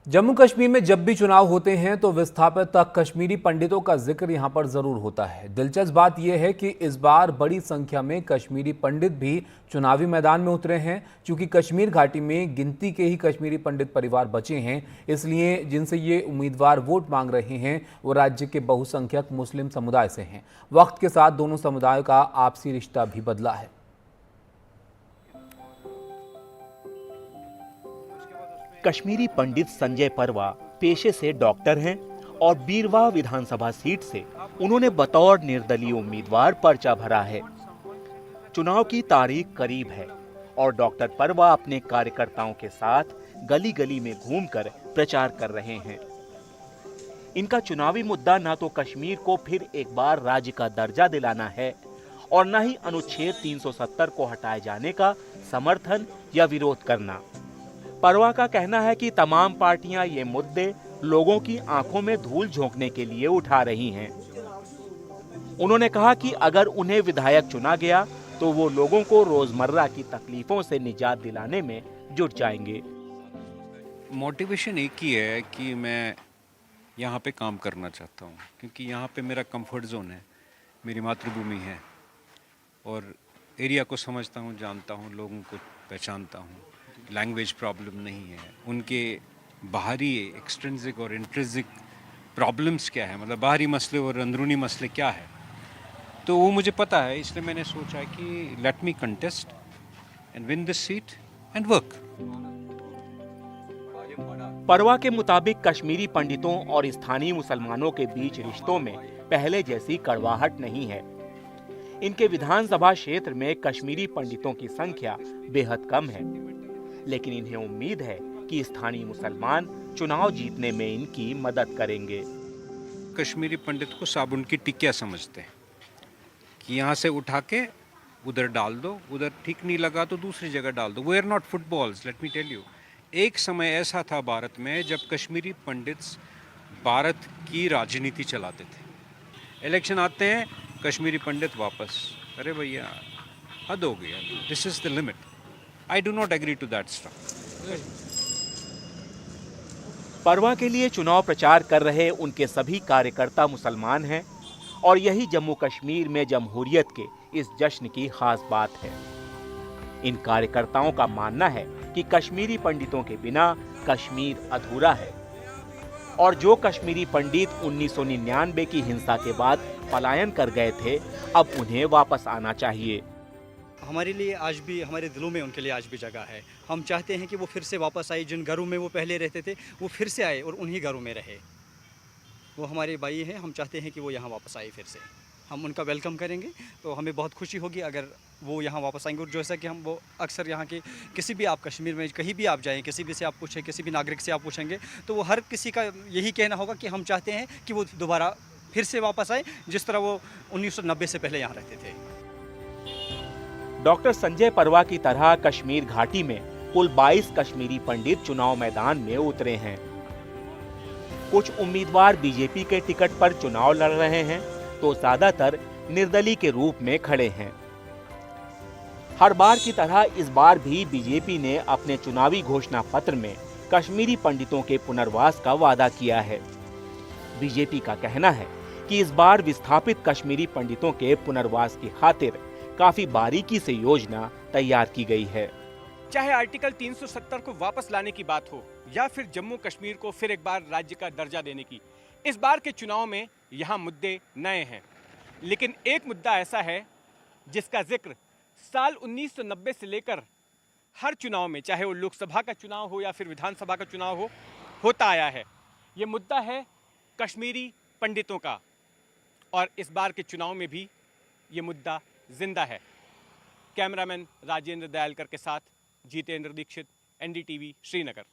जम्मू कश्मीर में जब भी चुनाव होते हैं तो विस्थापित कश्मीरी पंडितों का जिक्र यहां पर जरूर होता है। दिलचस्प बात यह है कि इस बार बड़ी संख्या में कश्मीरी पंडित भी चुनावी मैदान में उतरे हैं। क्योंकि कश्मीर घाटी में गिनती के ही कश्मीरी पंडित परिवार बचे हैं, इसलिए जिनसे ये उम्मीदवार वोट मांग रहे हैं वो राज्य के बहुसंख्यक मुस्लिम समुदाय से हैं। वक्त के साथ दोनों समुदायों का आपसी रिश्ता भी बदला है। कश्मीरी पंडित संजय परवा पेशे से डॉक्टर हैं और बीरवा विधानसभा सीट से उन्होंने बतौर निर्दलीय उम्मीदवार पर्चा भरा है। चुनाव की तारीख करीब है और डॉक्टर परवा अपने कार्यकर्ताओं के साथ गली गली में घूमकर प्रचार कर रहे हैं। इनका चुनावी मुद्दा ना तो कश्मीर को फिर एक बार राज्य का दर्जा दिलाना है और न ही अनुच्छेद 370 को हटाए जाने का समर्थन या विरोध करना। परवा का कहना है कि तमाम पार्टियां ये मुद्दे लोगों की आंखों में धूल झोंकने के लिए उठा रही हैं। उन्होंने कहा कि अगर उन्हें विधायक चुना गया तो वो लोगों को रोजमर्रा की तकलीफों से निजात दिलाने में जुट जाएंगे। मोटिवेशन एक ही है कि मैं यहाँ पे काम करना चाहता हूँ, क्योंकि यहाँ पे मेरा कंफर्ट जोन है, मेरी मातृभूमि है और एरिया को समझता हूँ, जानता हूँ, लोगों को पहचानता हूँ। लैंग्वेज प्रॉब्लम नहीं है, उनके बाहरी एक्सट्रिंसिक और इंट्रिंसिक प्रॉब्लम्स क्या है, मतलब बाहरी मसले और अंदरूनी मसले क्या है, तो वो मुझे पता है। इसलिए मैंने सोचा कि let me contest and win this seat and work. परवा के मुताबिक कश्मीरी पंडितों और स्थानीय मुसलमानों के बीच रिश्तों में पहले जैसी कड़वाहट नहीं है। इनके विधानसभा क्षेत्र में कश्मीरी पंडितों की संख्या बेहद कम है, लेकिन इन्हें उम्मीद है कि स्थानीय मुसलमान चुनाव जीतने में इनकी मदद करेंगे। कश्मीरी पंडित को साबुन की टिकिया समझते हैं कि यहाँ से उठा के उधर डाल दो, उधर ठीक नहीं लगा तो दूसरी जगह डाल दो। We are not footballs, let me tell you. एक समय ऐसा था भारत में जब कश्मीरी पंडित भारत की राजनीति चलाते थे। इलेक्शन आते हैं, कश्मीरी पंडित वापस। अरे भैया हद हो गया, this is the limit. I do not agree to that stuff. परवा के लिए चुनाव प्रचार कर रहे उनके सभी कार्यकर्ता मुसलमान हैं और यही जम्मू कश्मीर में जमहूरियत के इस जश्न की खास बात है। इन कार्यकर्ताओं का मानना है कि कश्मीरी पंडितों के बिना कश्मीर अधूरा है और जो कश्मीरी पंडित 1999 की हिंसा के बाद पलायन कर गए थे, अब उन्हें वापस आना चाहिए। हमारे लिए आज भी, हमारे दिलों में उनके लिए आज भी जगह है। हम चाहते हैं कि वो फिर से वापस आए, जिन घरों में वो पहले रहते थे वो फिर से आए और उन्हीं घरों में रहे। वो हमारे भाई हैं, हम चाहते हैं कि वो यहाँ वापस आए फिर से। हम उनका वेलकम करेंगे, तो हमें बहुत खुशी होगी अगर वो यहाँ वापस आएंगे। और जैसा कि हम वो अक्सर यहाँ के किसी भी, आप कश्मीर में कहीं भी आप जाएँ, किसी भी से आप पूछें, किसी भी नागरिक से आप पूछेंगे तो वो हर किसी का यही कहना होगा कि हम चाहते हैं कि वो दोबारा फिर से वापस आए जिस तरह वो 1990 से पहले यहाँ रहते थे। डॉक्टर संजय परवा की तरह कश्मीर घाटी में कुल 22 कश्मीरी पंडित चुनाव मैदान में उतरे हैं। कुछ उम्मीदवार बीजेपी के टिकट पर चुनाव लड़ रहे हैं तो ज्यादातर निर्दलीय के रूप में खड़े हैं। हर बार की तरह इस बार भी बीजेपी ने अपने चुनावी घोषणा पत्र में कश्मीरी पंडितों के पुनर्वास का वादा किया है। बीजेपी का कहना है कि इस बार विस्थापित कश्मीरी पंडितों के पुनर्वास की खातिर काफी बारीकी से योजना तैयार की गई है। चाहे आर्टिकल 370 को वापस लाने की बात हो या फिर जम्मू कश्मीर को फिर एक बार राज्य का दर्जा देने की, इस बार के चुनाव में यहाँ मुद्दे नए हैं। लेकिन एक मुद्दा ऐसा है जिसका जिक्र साल 1990 से लेकर हर चुनाव में, चाहे वो लोकसभा का चुनाव हो या फिर विधानसभा का चुनाव हो, होता आया है। ये मुद्दा है कश्मीरी पंडितों का और इस बार के चुनाव में भी ये मुद्दा जिंदा है। कैमरामैन राजेंद्र दयालकर के साथ जितेंद्र दीक्षित, NDTV, श्रीनगर।